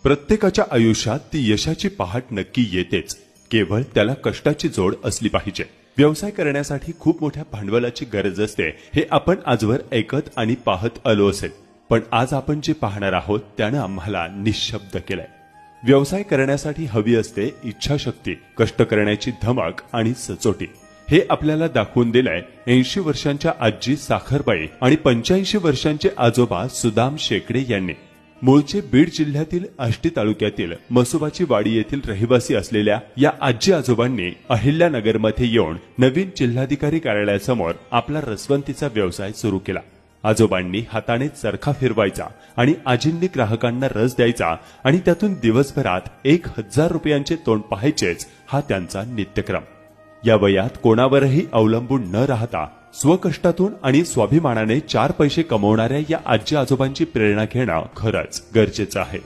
प्रत्येकाच्या आयुष्यात ती यशाची पहाट नक्की येतेच, केवळ त्याला कष्टाची जोड असली पाहिजे। व्यवसाय करण्यासाठी खूप मोठ्या भांडवलाची गरज असते हे आपण आजवर ऐकत आणि पाहत आलो असेल, पण आज आपण जे पाहणार आहोत त्याने आम्हाला निशब्द केलंय। व्यवसाय करण्यासाठी हवी असते इच्छाशक्ती, कष्ट करण्याची धमक आणि सचोटी। हे आपल्याला दाखवून दिलंय 80 वर्षांच्या आजी साखरबाई आणि 85 वर्षांचे आजोबा सुदाम शेकडे यांनी। मूळचे बीड जिल्ह्यातील आष्टी तालुक्यातील मसुबाची वाडी येथील रहिवासी असलेल्या या आजी आजोबांनी अहिल्यानगरमध्ये येऊन नवीन जिल्हाधिकारी कार्यालयासमोर आपला रसवंतीचा व्यवसाय सुरू केला। आजोबांनी हाताने चरखा फिरवायचा आणि आजींनी ग्राहकांना रस द्यायचा आणि त्यातून दिवसभरात 1000 रुपयांचे तोंड पाहायचेच हा त्यांचा नित्यक्रम। या वयात कोणावरही अवलंबून न राहता स्वकष्टातून आणि स्वाभिमानाने 4 पैसे कमवणाऱ्या या आजी आजोबांची प्रेरणा घेणं खरंच गरजेचं आहे।